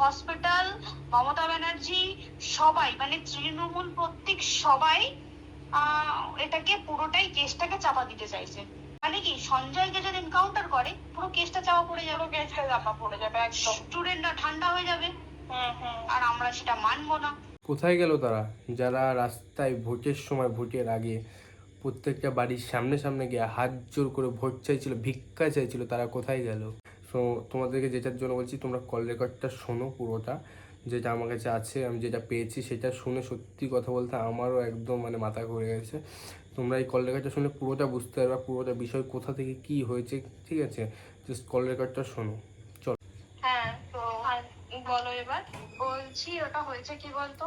Hospital, Mamata Banerjee, সবাই মানে তৃণমূল প্রত্যেক সবাই এটাকে পুরোটাই কেসটাকে চাপা দিতে চাইছে। মানে কি সঞ্জয়কে যদি এনকাউন্টার করে পুরো কেসটা চাপা পড়ে যাবে, কেসটা চাপা পড়ে যাবে, একদম স্টুডেন্টরা ঠান্ডা হয়ে যাবে। আর আমরা সেটা মানবো না। কোথায় গেল তারা, যারা রাস্তায় ভোটের সময়, ভোটের আগে প্রত্যেকটা বাড়ির সামনে সামনে গিয়ে হাত জোর করে ভোট চাইছিল, ভিক্ষা চাইছিল, তারা কোথায় গেল? সো তোমাদেরকে যেটার জন্য বলছি, তোমরা কল রেকর্ডটা শোনো পুরোটা, যেটা আমার কাছে আছে, আমি যেটা পেয়েছি সেটা শুনে সত্যি কথা বলতে আমারও একদম মানে মাথা ঘুরে গেছে। তোমরা এই কল রেকর্ডটা শুনে পুরোটা বুঝতে পারবে, পুরোটা বিষয় কোথা থেকে কি হয়েছে, ঠিক আছে? জাস্ট কল রেকর্ডটা শোনো। হ্যাঁ, তো বলো এবার। বলছি ওটা হয়েছে কি বলতো,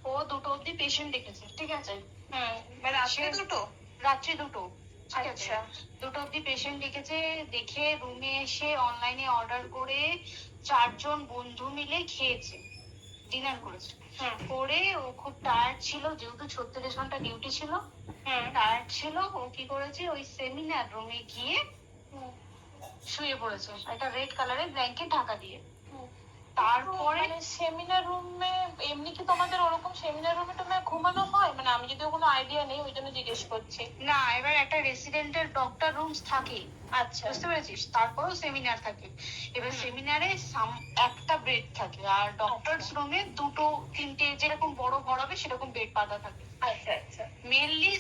ও 2টো অব্দি পেশেন্ট দেখেছে, ঠিক আছে? মানে রাত্রে দুটো? রাত্রি 2টো, ঠিক আছে? আচ্ছা। 2টো অব্দি পেশেন্ট দেখেছে, দেখে রুমে এসে অনলাইনে অর্ডার করে 4জন বন্ধু মিলে খেয়েছে, ডিনার করেছে। করে ও খুব টায়ার্ড ছিল, যেহেতু 36 ঘন্টা ডিউটি ছিল, টায়ার্ড ছিল। ও কি করেছে, ওই সেমিনার রুমে গিয়ে শুয়ে পড়েছে একটা রেড কালারের ব্ল্যাঙ্কেট ঢাকা দিয়ে। তারপরে সেমিনার রুমে এমনি কি তোমাদের ওরকম সেমিনার রুমে তোমার ঘুমানো হয়? মানে আমি যদিও কোনো আইডিয়া নেই, ওই জন্য জিজ্ঞেস করছি। না, এবার একটা রেসিডেন্টের ডক্টর রুমস থাকে, আচ্ছা, বুঝতে পেরেছিস? তারপরেও সেমিনার থাকে। এবার সেমিনারে একটা বেড থাকে, আর ডক্টরস রুমে 2টো 3টে যেরকম বড় ঘর হবে সেরকম বেড পাতা থাকে। আচ্ছা আচ্ছা। মেনলি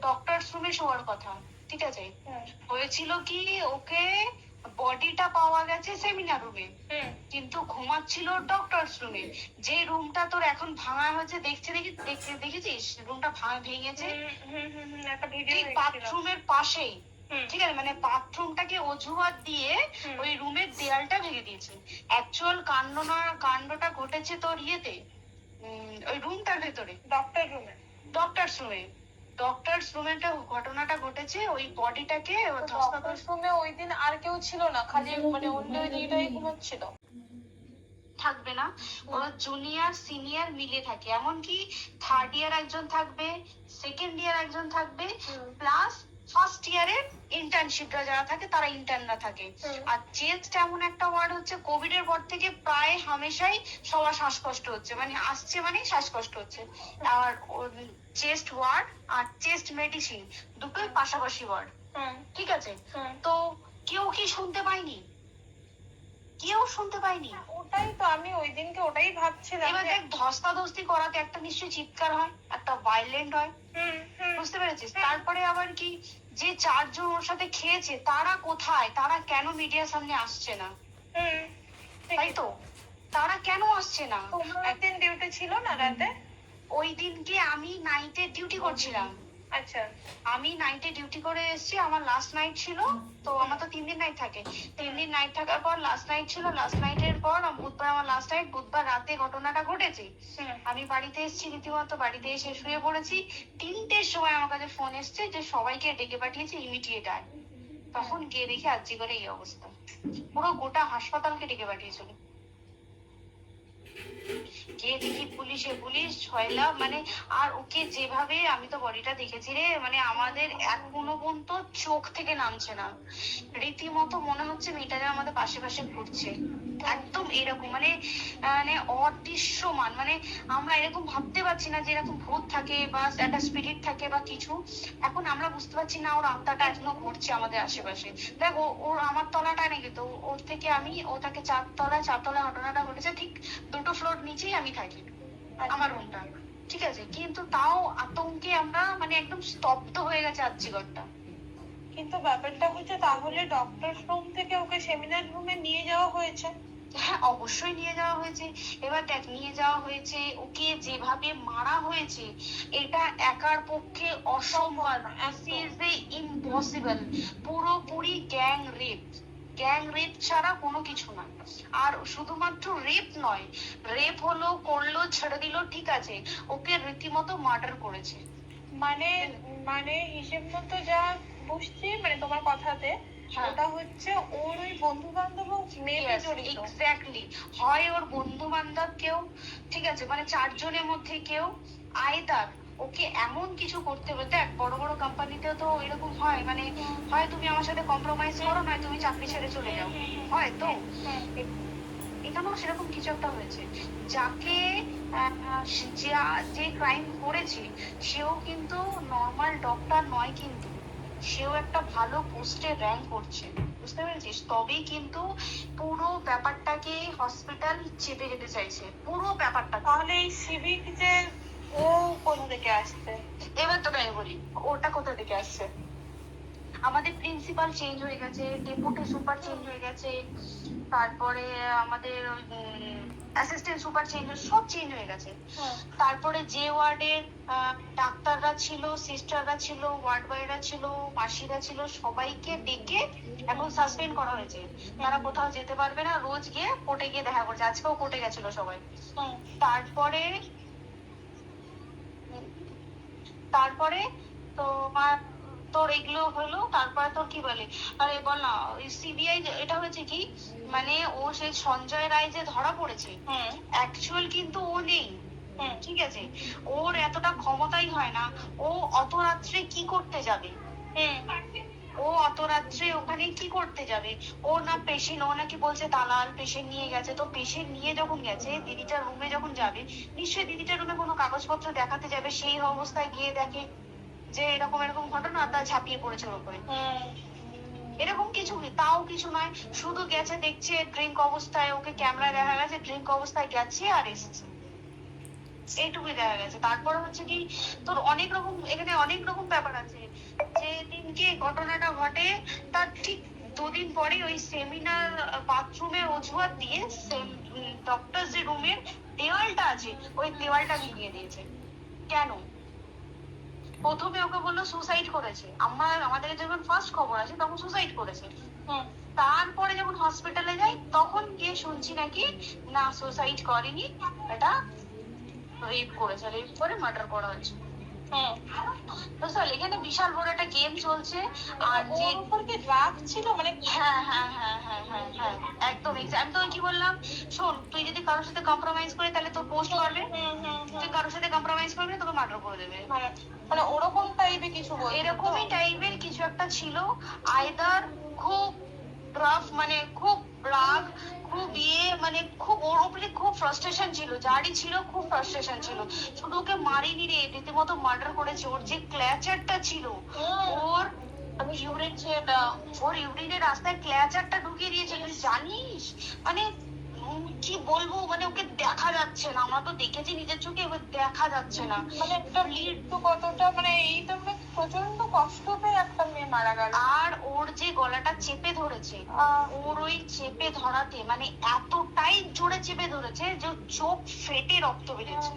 ডক্টরস রুমে শোয়ার কথা, ঠিক আছে? হয়েছিল কি, ওকে বডিটা পাওয়া গেছে সেমিনার রুমে, কিন্তু ঘুমাচ্ছিল ডক্টরস রুমে। যে রুমটা তোর এখন ভাঙা হয়েছে, দেখেছিস রুমটা ভেঙেছে ঠিক বাথরুমের পাশেই, ঠিক আছে? মানে বাথরুমটাকে অজুহাত দিয়ে ওই রুমের দেয়ালটা ভেঙে দিয়েছে। অ্যাকচুয়াল কাণ্ডটা ঘটেছে তোর ইয়েতে, ওই রুমটার ভেতরে, ডক্টরস রুমে ঘটনাটা ঘটেছে। ওই বডিটাকে রুমে ওই দিন আর কেউ ছিল না, খালি মানে অন্য দিকটাই ঘুমাচ্ছিল? থাকবে না, ওরা জুনিয়র সিনিয়র মিলে থাকে, এমনকি 3rd ইয়ার একজন থাকবে, 2nd ইয়ার একজন থাকবে, প্লাস ফার্স্ট ইয়ারের ইন্টার্নশিপরা যারা থাকে তারা ইন্টার্নরা থাকে। আর চেস্ট এমন একটা ওয়ার্ড হচ্ছে, কোভিড এর পর থেকে প্রায় হামেশাই সবার শ্বাসকষ্ট হচ্ছে, মানে আসছে মানে শ্বাসকষ্ট হচ্ছে। আর চেস্ট ওয়ার্ড আর চেস্ট মেডিসিন দুটোই পাশাপাশি ওয়ার্ড, ঠিক আছে? তো কেউ কি শুনতে পায়নি? কেউ শুনতে পায়নি। ওটাই তো আমি ওই দিনকে ওটাই ভাবছিলাম। এবার দেখ, ধস্তাধস্তি করাতে একটা নিশ্চয়ই চিৎকার হয়, একটা ভায়োলেন্ট হয়, বুঝতে পেরেছিস? তারপরে আবার কি, যে 4জন ওর সাথে খেয়েছে তারা কোথায়, তারা কেন মিডিয়ার সামনে আসছে না? তাই তো, তারা কেন আসছে না? একদিন ডিউটি ছিল না রাতে? ওই দিনকে আমি নাইটে ডিউটি করছিলাম। আচ্ছা, আমি নাইটে ডিউটি করে এসেছি, আমার লাস্ট নাইট ছিল। তো আমার তো 3 দিন নাইট থাকে, 3 দিন নাইট থাকার পর লাস্ট নাইট ছিল, লাস্ট নাইটের পর বুধবার আমার লাস্ট নাইট। বুধবার রাতে ঘটনাটা ঘটেছে, আমি বাড়িতে এসেছি, রীতিমতো বাড়িতে এসে শুয়ে পড়েছি। 3টের সময় আমার কাছে ফোন এসছে যে সবাইকে ডেকে পাঠিয়েছে, ইমিডিয়েট আয়। তখন গিয়ে দেখি আজকে করে এই অবস্থা, পুরো গোটা হাসপাতালকে ডেকে পাঠিয়েছিল। গিয়ে দেখি পুলিশ ছয়লা, মানে আর ওকে যেভাবে, আমি তো বডিটা দেখেছি রে, মানে আমাদের এখনো পর্যন্ত চোখ থেকে নামছে না, রীতিমতো মনে হচ্ছে মেয়েটা যেন আমাদের পাশে পাশে ঘুরছে, একদম এরকম মানে মানে অদৃশ্যমান। মানে আমরা এরকম ভাবতে পারছি না যে এরকম ভূত থাকে বা একটা স্পিরিট থাকে বা কিছু। এখন আমরা বুঝতে পারছি না ওর আত্মাটা এখনো ঘুরছে আমাদের আশেপাশে। দেখ, ওর আমার তলাটা নাকি, তো ওর থেকে ও থাকে 4তলায় ঘটনাটা ঘটেছে, ঠিক 2টো ফ্লোর নিচেই আমি থাকি, আমার রুমটা, ঠিক আছে? কিন্তু তাও আতঙ্কে আমরা মানে একদম স্তব্ধ হয়ে গেছে আর্চিগড়টা। কিন্তু ব্যাপারটা হচ্ছে, তাহলে ডক্টর রুম থেকে ওকে সেমিনার রুমে নিয়ে যাওয়া হয়েছে? হ্যাঁ, অবশ্যই নিয়ে যাওয়া হয়েছে। এবার দেখ, নিয়ে যাওয়া হয়েছে, ওকে যেভাবে মারা হয়েছে এটা একার পক্ষে অসম্ভব, ইম্পসিবল, পুরোপুরি গ্যাং রেপ ছাড়া কোনো কিছু নয়। আর শুধুমাত্র রেপ নয়, রেপ হলো, করলো, ছেড়ে দিল, ঠিক আছে, ওকে রীতিমতো মার্ডার করেছে। মানে হিসেব মতো যা বুঝছি, মানে তোমার কথাতে ওটা হচ্ছে ওর ওই বন্ধু বান্ধব মেয়ে জড়িত। এক্স্যাক্টলি, হয় ওর বন্ধু বান্ধব কেউ, ঠিক আছে, মানে 4জনের মধ্যে কেউ, আইদার ওকে এমন কিছু করতে হবে। দেখ, বড় বড় কোম্পানিতে তো এরকম হয়, মানে হয় তুমি আমার সাথে কম্প্রোমাইজ করো, নয় তুমি চাকরি ছেড়ে চলে যাও, হয় তো। সেখানেও সেরকম কিছু একটা হয়েছে। যাকে যে ক্রাইম করেছে সেও কিন্তু নর্মাল ডক্টর নয়, কিন্তু সেও একটা ভালো পোস্টে র্যাঙ্ক করছে, বুঝতে পেরেছিস? তবেই কিন্তু পুরো ব্যাপারটাকে হসপিটাল চেপে যেতে চাইছে, পুরো ব্যাপারটা। তাহলে এই সিভিক যে ও কোথা থেকে আসছে? এবার তোকে আমি বলি ওটা কোথা থেকে আসছে। আমাদের প্রিন্সিপাল চেঞ্জ হয়ে গেছে, ডেপুটি সুপার চেঞ্জ হয়ে গেছে, তারপরে আমাদের অ্যাসিস্ট্যান্ট সুপার চেঞ্জ, সব চেঞ্জ হয়ে গেছে। তারপরে যে ওয়ার্ডের ডাক্তাররা ছিল, সিস্টাররা ছিল, ওয়ার্ড বয়রা ছিল, মাসিরা ছিল, সবাইকে ডেকে এখন সাসপেন্ড করা হয়েছে। তারা কোথাও যেতে পারবে না, রোজ গিয়ে কোর্টে গিয়ে দেখা করছে। আজকেও কোর্টে গেছিল সবাই। তারপরে তারপরে তোমার তোর এগুলো হলো, তারপরে তোর কি বলে, আরে বল না, ওই সিবিআই এটা হয়েছে কি, মানে ও সেই সঞ্জয় রায় যে ধরা পড়েছে, অ্যাকচুয়াল কিন্তু ও নেই, ঠিক আছে? ওর এতটা ক্ষমতাই হয় না। ও অত রাত্রে কি করতে যাবে? ও অত রাত্রে ওখানে কি করতে যাবে? ও না পেশেন্ট, ও নাকি বলছে দালাল পেশেন্ট নিয়ে গেছে। তো পেশেন্ট নিয়ে যখন গেছে, দিদিটার রুমে যখন যাবে, নিশ্চয়ই দিদিটার রুমে কোনো কাগজপত্র দেখাতে যাবে। সেই অবস্থায় গিয়ে দেখে যে এরকম এরকম ঘটনা, তা ঝাঁপিয়ে পড়েছে ওর উপরে। এরকম কিছু তাও কিছু নয়, শুধু গেছে, দেখছে ড্রিঙ্ক অবস্থায়, ওকে ক্যামেরায় দেখা গেছে ড্রিঙ্ক অবস্থায় গেছে আর এসেছে, এইটুকুই দেখা গেছে। তারপর হচ্ছে কি, তোর অনেক রকম এখানে অনেক রকম ব্যাপার আছে। যে দিনকে ঘটনাটা ঘটে তার ঠিক দুদিন পরে ওই সেমিনার বাথরুমের অজুহাত দিয়ে ডক্টর যে রুমের দেওয়ালটা আছে, ওই দেওয়ালটা ভিজিয়ে দিয়েছে। কেন? প্রথমে ওকে বললো সুসাইড করেছে, আমাদের যখন ফার্স্ট খবর আছে তখন সুসাইড করেছে। তারপরে যখন হসপিটালে যাই তখন গিয়ে শুনছি নাকি না, সুসাইড করেনি, এটা রেপ করেছে, রেপ করে মার্ডার করা হয়েছে। তো স্যার এখানে বিশাল বড় একটা গেম চলছে। আর যে উপরকে রাগ ছিল, মানে হ্যাঁ হ্যাঁ হ্যাঁ হ্যাঁ হ্যাঁ হ্যাঁ একদম। আমি তোকে কি বললাম, শোন, তুই যদি কারোর সাথে কম্প্রোমাইজ করে তাহলে তোর পোস্ট করবে, তুই কারোর সাথে কম্প্রোমাইজ করবি তোকে মার্ডার করে দেবে। মানে ওরকম টাইপের কিছু বলছে। এরকমই টাইপের কিছু একটা ছিল। আইদার খুব রাফ, মানে খুব রাগ, খুব মানে খুব ওর উপরে খুব ফ্রাস্ট্রেশন ছিল, যারই ছিল খুব ফ্রাস্ট্রেশন ছিল। শুধু ওকে মারিনি রে, রীতিমতো মার্ডার করেছে। ওর যে ক্ল্যাচারটা ছিল, ওর ওর ইউরিনের রাস্তায় ক্ল্যাচারটা ঢুকিয়ে দিয়েছে, তুই জানিস? মানে কি বলবো, মানে ওকে দেখা যাচ্ছে না, আমরা তো দেখেছি নিজের চোখে, এবার দেখা যাচ্ছে না। মানে একটা মৃত্যু কতটা, মানে এই তো প্রচন্ড কষ্ট পেয়ে একটা মেয়ে মারা গেল। আর ওর যে গলাটা চেপে ধরেছে, ওর ওই চেপে ধরাতে মানে এতটাই জোরে চেপে ধরেছে যে চোখ ফেটে রক্ত বেরিয়েছে,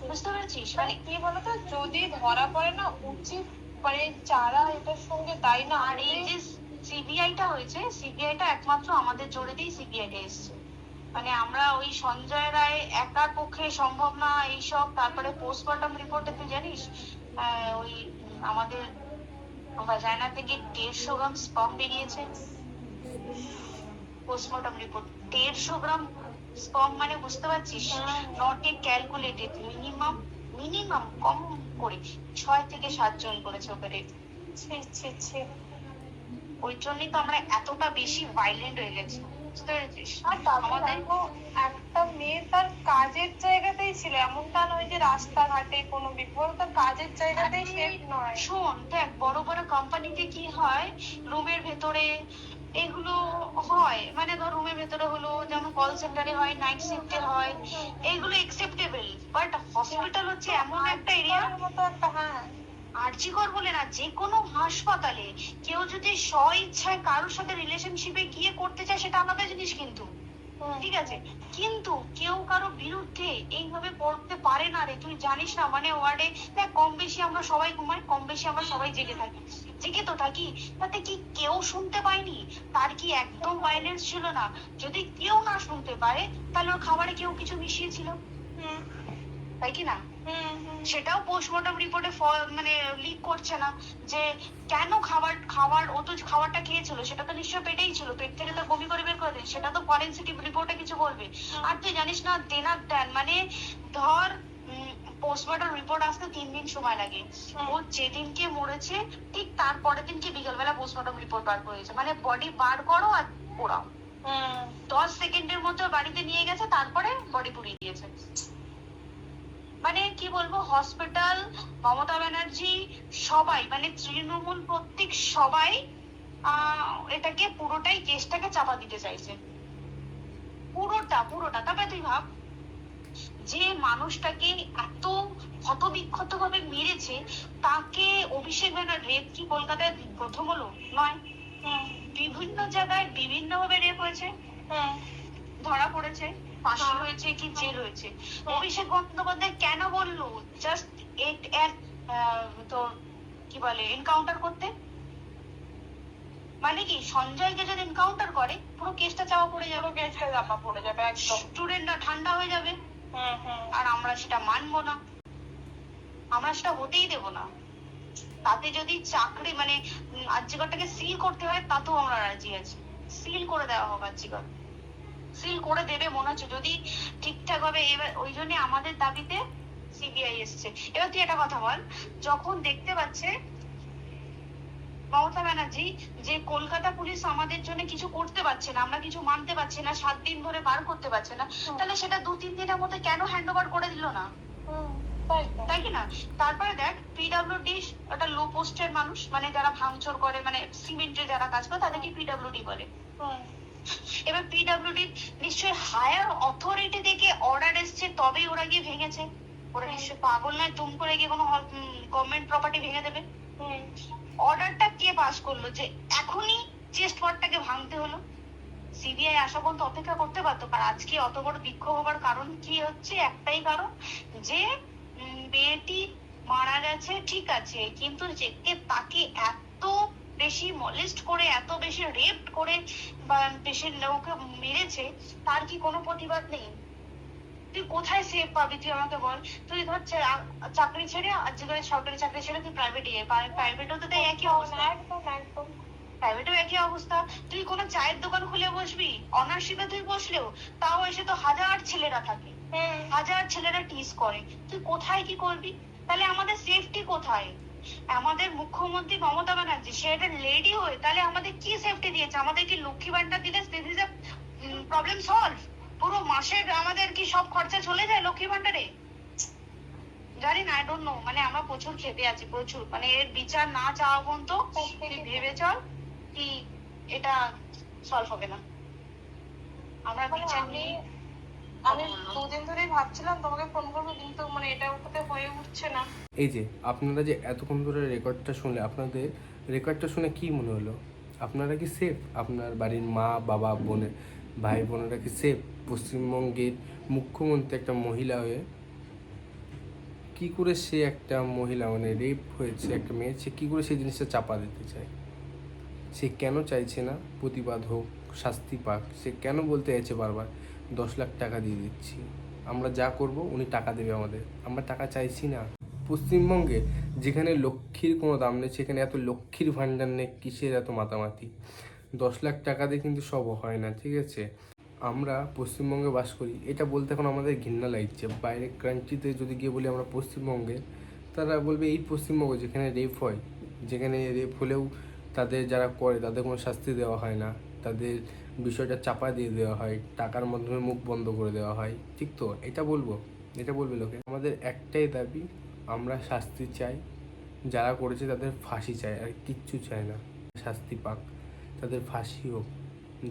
বুঝতে পেরেছিস? মানে কি বলতো, যদি ধরা পড়ে না, উচিত মানে যারা এটার সঙ্গে দায়ী না। আর এই যে সিবিআইটা হয়েছে, সিবিআইটা একমাত্র আমাদের জোরে দিয়ে সিবিআইটা এসছে। মানে আমরা ওই সঞ্জয় রায় একার পক্ষে সম্ভব না এইসব। তারপরে পোস্টমর্টম রিপোর্টে তুই জানিস ওই আমাদের ভাজাইনা থেকে 150 গ্রাম স্পার্ম বেরিয়েছে। পোস্টমর্টম রিপোর্ট 150 গ্রাম স্পার্ম, মানে বুঝতে পারছিস? নট এ ক্যালকুলেটেড, মিনিমাম কম করে 6 থেকে 7 জন করেছে ওপরে। ওই জন্যই তো আমরা এতটা বেশি ভাইলেন্ট হয়ে গেছি, বুঝতে পেরেছিস? আর আমাদের একটা মেয়ে তার কাজের জায়গাতেই ছিল, এমনটা নয় যে রাস্তাঘাটে কোনো বিপদ, তার কাজের জায়গাতেই সেফ নয়। শোন দেখ, বড় বড় কোম্পানিতে কি হয়, রুমের ভেতরে এগুলো হয়, মানে ধর রুমের ভেতরে হলো, যেমন কল সেন্টারে হয়, নাইট শিফটে হয়, এগুলো একসেপ্টেবল। বাট হসপিটাল হচ্ছে এমন একটা এরিয়া, মতো একটা, হ্যাঁ, আরজিকর বলে না, যে কোনো হাসপাতালে কেউ যদি স্ব ইচ্ছায় কারোর সাথে রিলেশনশিপে গিয়ে করতে চায় সেটা আলাদা জিনিস, কিন্তু ঠিক আছে, কিন্তু কেউ কারো বিরুদ্ধে এইভাবে করতে পারে না রে, তুই জানিস না? মানে ওয়ার্ডে দেখ, কম বেশি আমরা সবাই ঘুমাই, কম বেশি আমরা সবাই জেগে থাকি, জেগে তো থাকি, তাতে কি কেউ শুনতে পায়নি? তার কি একদম ভাইলেন্স ছিল না? যদি কেউ না শুনতে পারে তাহলে ওর খাবারে কেউ কিছু মিশিয়েছিল, তাই কি না? সেটাও পোস্টমর্টম রিপোর্টে মানে লিক করছে না যে কেন খাবার ও তো খাবারটা খেয়েছিল, সেটা তো নিশ্চয়ই পেটেই ছিল, পেট থেকে তো বমি করে বের করে দেয়, সেটা তো ফরেনসিক রিপোর্টে কিছু বলবে। আর তুই জানিস না, দেন মানে ধর পোস্টমর্টম রিপোর্ট আসতে 3 দিন সময় লাগে। ও যেদিনকে মরেছে ঠিক তার পরের দিনকে বিকেলবেলা পোস্টমর্টম রিপোর্ট বার করেছে, মানে বডি বার করো আর পোড়াও, হুম 10 সেকেন্ডের মধ্যে ওর বাড়িতে নিয়ে গেছে, তারপরে বডি পুড়িয়ে দিয়েছে। মানে কি বলবো, হসপিটাল, মমতা ব্যানার্জি, সবাই মানে তৃণমূল প্রত্যেক সবাই এটাকে পুরোটাই কেসটাকে চাপা দিতে চাইছে, পুরোটা। তবে তুই ভাব, যে মানুষটাকে এত ক্ষতবিক্ষত ভাবে মেরেছে, তাকে অভিষেক ব্যানার রেপ কি কলকাতায় প্রথম হলো? নয়। হুম বিভিন্ন জায়গায় বিভিন্ন ভাবে রেপ হয়েছে, হুম ধরা পড়েছে, ফাঁসি হয়েছে কি জেল হয়েছে। অভিষেক বন্দ্যোপাধ্যায় কেন বললো জাস্ট তোর কি বলে এনকাউন্টার করতে? মানে কি সঞ্জয়কে যদি এনকাউন্টার করে পুরো কেসটা চাপা পড়ে যাবে, পুরো কেসটা চাপা পড়ে যাবে একদম। স্টুডেন্টরা ঠান্ডা হয়ে যাবে, হুম আর আমরা সেটা মানবো না, আমরা সেটা হতেই দেবো না। তাতে যদি চাকরি মানে আর্যিকরটাকে সিল করতে হয়, তাতেও আমরা রাজি আছি, সিল করে দেওয়া হোক আর্যিকর, সিল করে দেবে মনে হচ্ছে যদি ঠিকঠাক ভাবে। এবার ওই জন্য আমাদের দাবিতে সিবিআই এসছে। এবার তুই একটা কথা বল, যখন দেখতে পাচ্ছে মমতা ব্যানার্জি যে কলকাতা পুলিশ আমাদের জন্য কিছু করতে পারছে না, আমরা কিছু মানতে পারছি না, 7 দিন ধরে বার করতে পারছে না, তাহলে সেটা 2-3 দিনের মধ্যে কেন হ্যান্ড ওভার করে দিল না? তাই কি না? তারপরে দেখ, পিডব্লিউডি একটা লো পোস্টের মানুষ, মানে যারা ভাঙচুর করে, মানে সিমেন্টে যারা কাজ করে তাদেরকে পিডব্লিউডি বলে। এবার পিডব্লিউডি নিশ্চয়ই হায়ার অথরিটি থেকে অর্ডার এসছে, তবেই ওরা গিয়ে ভেঙেছে। ওরা নিশ্চয়ই পাগল নয় তুম করে গিয়ে কোনো গভর্নমেন্ট প্রপার্টি ভেঙে দেবে। অর্ডারটা কে পাস করলো যে এখনই চেস্ট ওয়ার্ডটাকে ভাঙতে হলো? সিবিআই আসা পর্যন্ত অপেক্ষা করতে পারতো। আর আজকে অত বড় বিক্ষোভ হবার কারণ কি হচ্ছে? একটাই কারণ, যে মেয়েটি মারা গেছে ঠিক আছে, কিন্তু যে তাকে এত বেশি মলেস্ট করে, এত বেশি রেপ করে বা বেশি লোকে মেরেছে, তার কি কোনো প্রতিবাদ নেই? তুই কোথায় সেফ পাবি? তুই আমাকে বল। তুই ধর চাকরি ছেড়ে, আজকে সরকারি চাকরি ছেড়ে তুই প্রাইভেটে প্রাইভেটেও তো তাই একই অবস্থা, একদম প্রাইভেটেও একই অবস্থা। তুই কোনো চায়ের দোকান খুলে বসবি, অনার্সশিপে তুই বসলেও তাও এসে তো হাজার ছেলেরা থাকে, হাজার ছেলেরা টিজ করে, তুই কোথায় কি করবি? তাহলে আমাদের সেফটি কোথায়? আমাদের মুখ্যমন্ত্রী মমতা ব্যানার্জি সে একটা লেডি হয়ে তাহলে আমাদের কি সেফটি দিয়েছে? আমাদের কি লক্ষ্মী ভান্ডার দিলে প্রবলেম সলভ? পুরো মাসের আমাদের কি সব খরচা চলে যায় লক্ষ্মী ভান্ডারে? জানি না, আই ডোন্ট নো। মানে আমরা প্রচুর খেপে আছি, প্রচুর। মানে এর বিচার না চাওয়া পর্যন্ত তুই ভেবে চল কি এটা সলভ হবে না। আমরা বিচার নিয়ে আমি 2 দিন ধরেই ভাবছিলাম তোমাকে ফোন করবো, কিন্তু মানে এটা ওটাতে হয়ে উঠছে না। এই যে আপনারা যে এতক্ষণ ধরে রেকর্ডটা শুনলে, আপনাদের রেকর্ডটা শুনে কি মনে হলো? আপনারা কি সেফ? আপনার বাড়ির মা বাবা বোনের ভাই বোনেরা কি সেফ? পশ্চিমবঙ্গের মুখ্যমন্ত্রী একটা মহিলা হয়ে কি করে সে একটা মহিলা, মানে রেপ হয়েছে একটা মেয়ে, সে কী করে সেই জিনিসটা চাপা দিতে চায়? সে কেন চাইছে না প্রতিবাদ হোক, শাস্তি পাক? সে কেন বলতে চাইছে বারবার 10 লাখ টাকা দিয়ে দিচ্ছি, আমরা যা করব উনি টাকা দেবে আমাদের? আমরা টাকা চাইছি না। পশ্চিমবঙ্গে যেখানে লক্ষ্মীর কোনো দাম নেই, সেখানে এত লক্ষ্মীর ভাণ্ডার নেই, কিসের এত মাতামাতি? 10 লাখ টাকা দিয়ে কিন্তু সব হয় না, ঠিক আছে? আমরা পশ্চিমবঙ্গে বাস করি, এটা বলতে এখন আমাদের ঘৃণা লাগছে। বাইরের কান্ট্রিতে যদি গিয়ে বলি আমরা পশ্চিমবঙ্গে, তারা বলবে এই পশ্চিমবঙ্গ যেখানে রেপ হয়, যেখানে রেপ হলেও তাদের যারা করে তাদের কোনো শাস্তি দেওয়া হয় না, তাদের বিষয়টা চাপা দিয়ে দেওয়া হয়, টাকার মাধ্যমে মুখ বন্ধ করে দেওয়া হয়, ঠিক তো? এটা বলবে লোকে। আমাদের একটাই দাবি, আমরা শাস্তি চাই, যারা করেছে তাদের ফাঁসি চাই, আর কিচ্ছু চাই না। শাস্তি পাক, তাদের ফাঁসি হোক,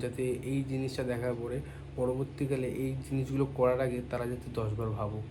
যাতে এই জিনিসটা দেখার পরে পরবর্তীকালে এই জিনিসগুলো করার আগে তারা যাতে 10 বার ভাবুক।